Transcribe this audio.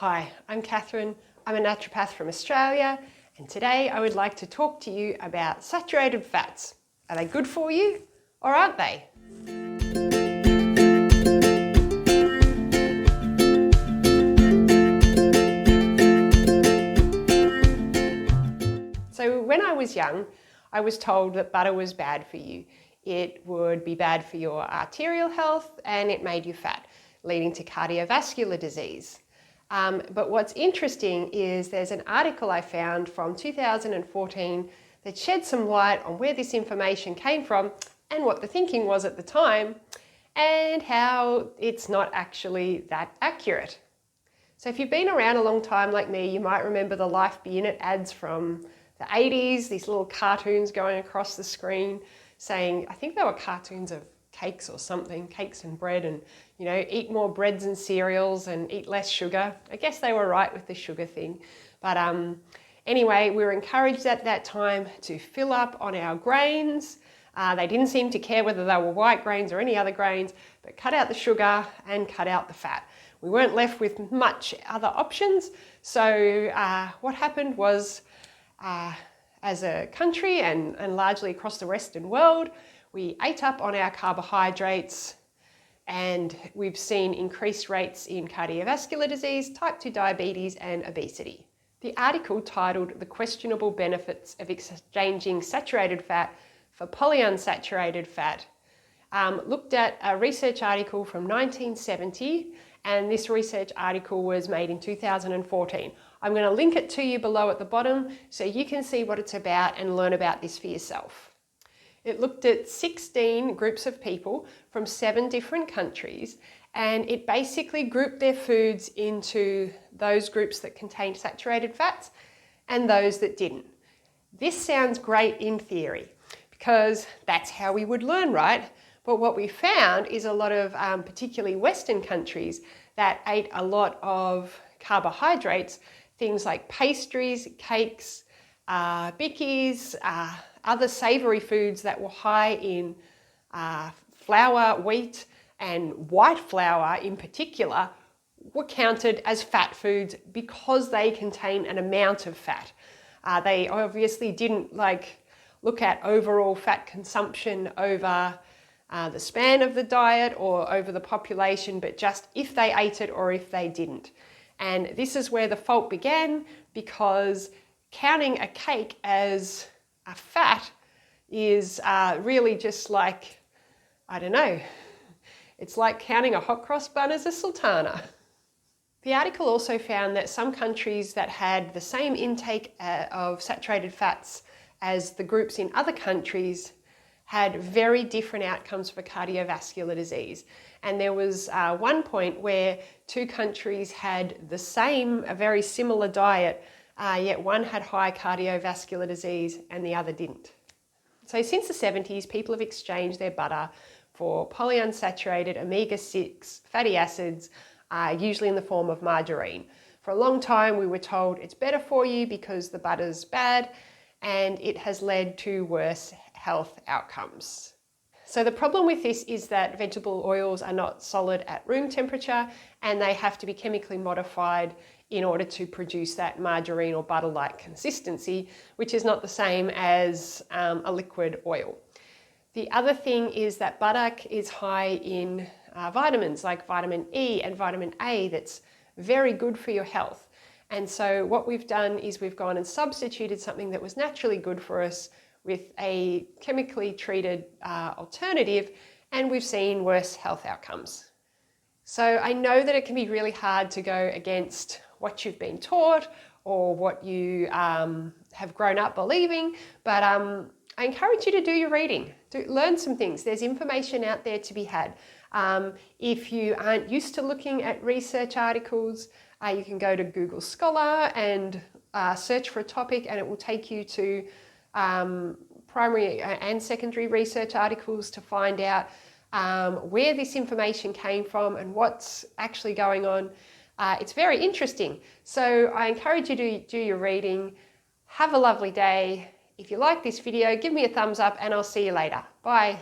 Hi, I'm Catherine. I'm a naturopath from Australia, and today I would like to talk to you about saturated fats. Are they good for you or aren't they? So when I was young, I was told that butter was bad for you. It would be bad for your arterial health and it made you fat, leading to cardiovascular disease. But what's interesting is there's an article I found from 2014 that shed some light on where this information came from and what the thinking was at the time and how it's not actually that accurate. So if you've been around a long time like me, you might remember the Life Be In It ads from the 80s, these little cartoons going across the screen saying, I think they were cartoons of cakes or something, cakes and bread, and eat more breads and cereals and eat less sugar. I guess they were right with the sugar thing. But anyway, we were encouraged at that time to fill up on our grains. They didn't seem to care whether they were white grains or any other grains, but cut out the sugar and cut out the fat. We weren't left with much other options. So what happened was, as a country and largely across the Western world, we ate up on our carbohydrates and we've seen increased rates in cardiovascular disease, type 2 diabetes and obesity. The article titled "The Questionable Benefits of Exchanging Saturated Fat for Polyunsaturated Fat" looked at a research article from 1970, and this research article was made in 2014. I'm going to link it to you below at the bottom so you can see what it's about and learn about this for yourself. It looked at 16 groups of people from 7 different countries, and it basically grouped their foods into those groups that contained saturated fats and those that didn't. This sounds great in theory because that's how we would learn, right? But what we found is a lot of particularly Western countries that ate a lot of carbohydrates, things like pastries, cakes, bickies, other savoury foods that were high in flour, wheat and white flour in particular, were counted as fat foods because they contain an amount of fat. They obviously didn't look at overall fat consumption over the span of the diet or over the population, but just if they ate it or if they didn't. And this is where the fault began, because counting a cake as a fat is really just like, I don't know, it's like counting a hot cross bun as a sultana. The article also found that some countries that had the same intake of saturated fats as the groups in other countries had very different outcomes for cardiovascular disease. And there was one point where 2 countries had a very similar diet, yet one had high cardiovascular disease and the other didn't. So since the 70s, people have exchanged their butter for polyunsaturated omega-6 fatty acids, usually in the form of margarine. For a long time, we were told it's better for you because the butter's bad, and it has led to worse health outcomes. So the problem with this is that vegetable oils are not solid at room temperature and they have to be chemically modified in order to produce that margarine or butter-like consistency, which is not the same as a liquid oil. The other thing is that butter is high in vitamins like vitamin E and vitamin A that's very good for your health. And so what we've done is we've gone and substituted something that was naturally good for us with a chemically treated alternative, and we've seen worse health outcomes. So I know that it can be really hard to go against what you've been taught or what you have grown up believing, but I encourage you to do your reading, to learn some things. There's information out there to be had. If you aren't used to looking at research articles, you can go to Google Scholar and search for a topic, and it will take you to primary and secondary research articles to find out where this information came from and what's actually going on. It's very interesting. So I encourage you to do your reading. Have a lovely day. If you like this video, give me a thumbs up and I'll see you later. Bye.